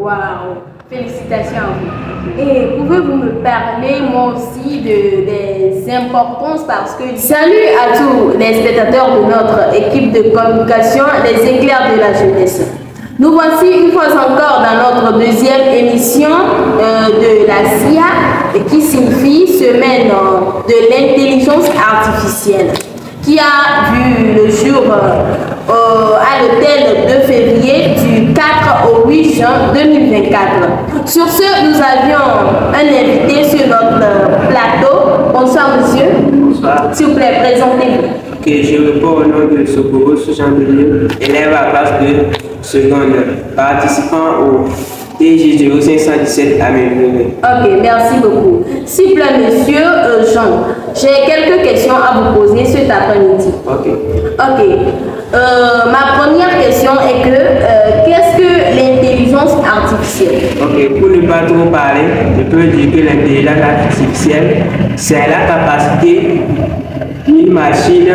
Waouh! Félicitations à vous. Et pouvez-vous me parler, moi aussi, des importances parce que... Salut à tous les spectateurs de notre équipe de communication, les éclairs de la jeunesse. Nous voici une fois encore dans notre deuxième émission de la SIA, qui signifie Semaine de l'intelligence artificielle, qui a vu le jour à l'hôtel 2 février du 4 au 8 juin 2024. Sur ce, nous avions un invité sur notre plateau. Bonsoir monsieur. Bonsoir. S'il vous plaît, présentez-vous. Ok, je réponds au nom de Socorro Chandelier, élève à classe de seconde, participant au TJ 0517 à Mémé. Ok, merci beaucoup. S'il vous plaît, monsieur Jean, j'ai quelques questions à vous poser cet après-midi. Ok. Ok. Ma première question est que qu'est-ce que l'intelligence artificielle? Ok, pour ne pas trop parler, je peux dire que l'intelligence artificielle, c'est la capacité d'une machine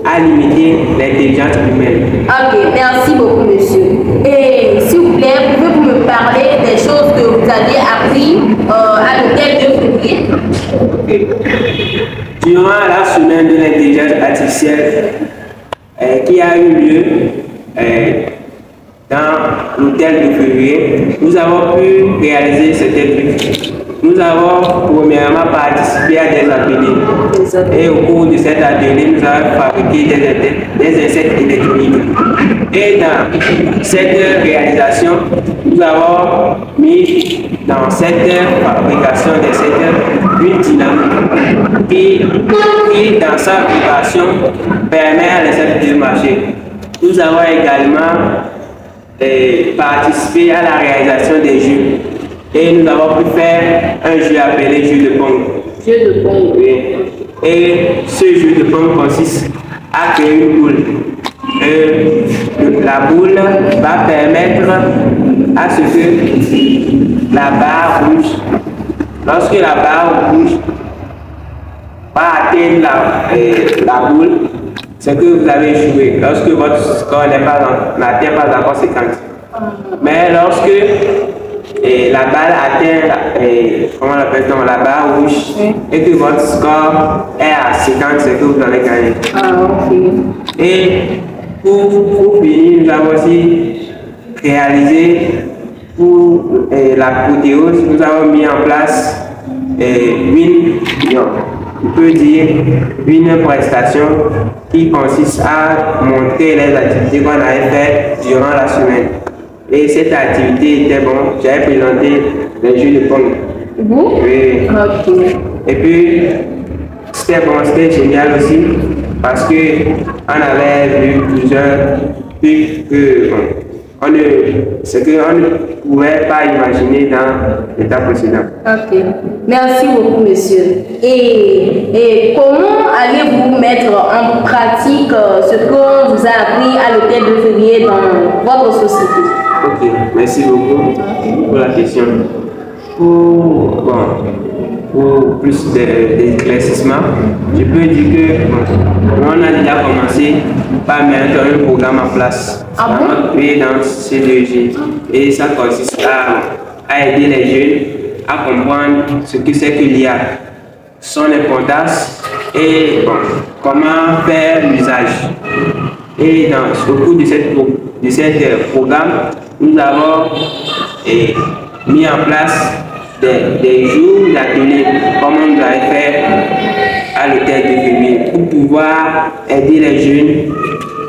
à limiter l'intelligence humaine. Ok, merci beaucoup, monsieur. Et s'il vous plaît, pouvez-vous me parler des choses que vous avez appris à l'hôtel 2 février? Ok. Durant la semaine de l'intelligence artificielle qui a eu lieu dans l'hôtel de février, nous avons pu réaliser certains trucs. Nous avons premièrement participé à des ateliers. Et au cours de cet atelier, nous avons fabriqué des insectes électroniques. Et dans cette réalisation, nous avons mis dans cette fabrication d'insectes une dynamique qui, dans sa vibration, permet à l'insecte de marcher. Nous avons également participé à la réalisation des jeux. Et nous avons pu faire un jeu appelé jeu de Pong. Jeu de Pong. Oui. Et ce jeu de Pong consiste à créer une boule. La boule va permettre à ce que la barre bouge. Lorsque la barre bouge, va atteindre la boule, c'est que vous avez joué. Lorsque votre score n'atteint pas encore 50. Mais lorsque la balle atteint comment on appelle ça, la barre rouge, et que votre score est à 50, c'est que vous allez gagner. Ah, ok. Et pour finir, nous avons aussi réalisé pour la protéose, nous avons mis en place on peut dire une prestation qui consiste à montrer les activités qu'on avait faites durant la semaine. Et cette activité était bon. J'avais présenté les jeux de Pong. Vous? Oui. Ok. Et puis, c'était bon, c'était génial aussi. Parce qu'on avait vu plusieurs trucs que ce qu'on ne pouvait pas imaginer dans l'état précédent. Ok. Merci beaucoup, monsieur. Et comment allez-vous mettre en pratique ce qu'on vous a appris à l'hôtel 2 février dans votre société? Ok, merci beaucoup pour la question. Pour plus d'éclaircissement, je peux dire que on a déjà commencé par mettre un programme en place dans C2G. Et ça consiste à aider les jeunes à comprendre ce que c'est que l'IA, son importance et comment faire l'usage. Et au cours de cette programme, nous avons mis en place des jours d'atelier, comme on nous avait fait à l'hôtel de février, pour pouvoir aider les jeunes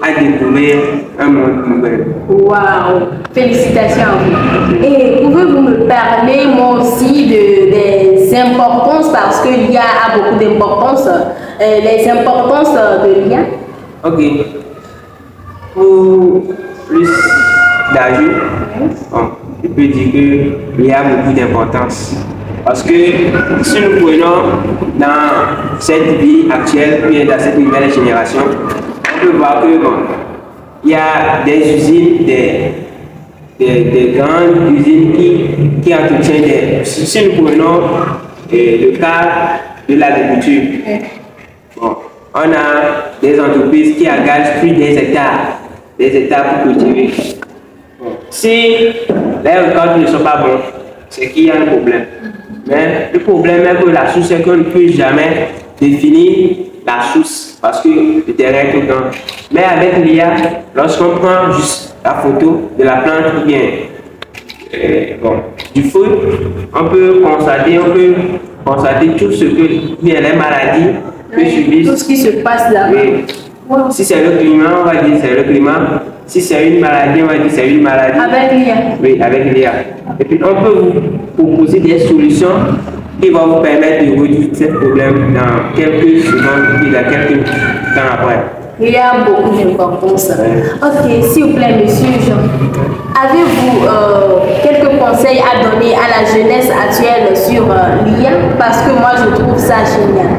à découvrir un monde nouvel. Waouh! Félicitations à vous. Et pouvez-vous me parler, moi aussi, des importances, parce que l'IA a beaucoup d'importance, les importances de l'IA? Ok. Pour plus d'ajout, je peux dire qu'il y a beaucoup d'importance. Parce que si nous prenons dans cette vie actuelle, puis dans cette nouvelle génération, on peut voir que il y a des usines, des grandes usines qui entretiennent des... Si nous prenons le cas de l'agriculture, on a des entreprises qui engagent plus des hectares pour cultiver. Si les récoltes ne sont pas bonnes, c'est qu'il y a un problème. Mais le problème est que la source est qu'on ne peut jamais définir la source parce que le terrain est tout grand. Mais avec l'IA, lorsqu'on prend juste la photo de la plante ou bien du fruit, on peut constater tout ce que bien les maladies que subissent. Tout ce qui se passe là. Oui. Wow. Si c'est le climat, on va dire c'est le climat. Si c'est une maladie, on va dire c'est une maladie. Avec l'IA. Oui, avec l'IA. Et puis on peut vous proposer des solutions qui vont vous permettre de résoudre ces problèmes dans quelques secondes et dans quelques temps après. Il y a beaucoup d'importance. Ok, s'il vous plaît, monsieur Jean, avez-vous quelques conseils à donner à la jeunesse actuelle sur l'IA? Parce que moi, je trouve ça génial.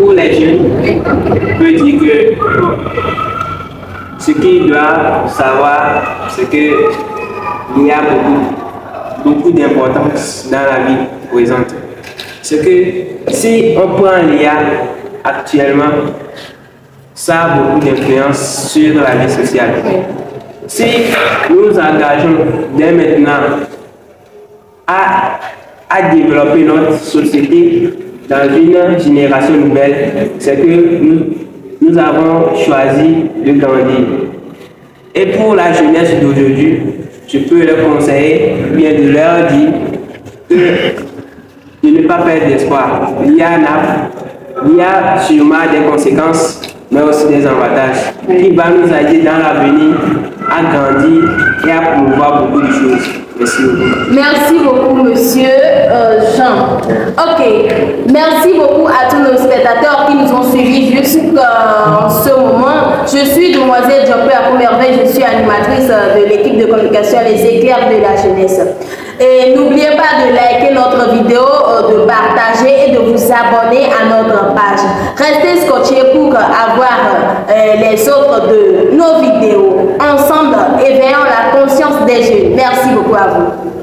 Pour les jeunes, je peux dire que ce qu'ils doivent savoir, c'est qu'il y a beaucoup d'importance dans la vie présente. C'est que si on prend l'IA actuellement, ça a beaucoup d'influence sur la vie sociale. Si nous engageons dès maintenant à développer notre société dans une génération nouvelle, c'est que nous avons choisi de grandir. Et pour la jeunesse d'aujourd'hui, je peux leur conseiller, bien de leur dire que de ne pas perdre d'espoir. Il y a sûrement des conséquences, mais aussi des avantages qui vont nous aider dans l'avenir à grandir et à promouvoir beaucoup de choses. Merci beaucoup. Merci beaucoup, monsieur Jean. Ok, merci beaucoup à tous nos spectateurs qui nous ont suivis jusqu'à ce moment. Je suis Demoiselle Diopé Akomerveille, je suis animatrice de l'équipe de communication Les Éclairs de la jeunesse. Et n'oubliez pas de liker notre vidéo, de partager et de vous abonner à notre page. Restez scotchés pour avoir les autres de nos vidéos. Ensemble, éveillons la conscience des jeunes. Merci beaucoup à vous.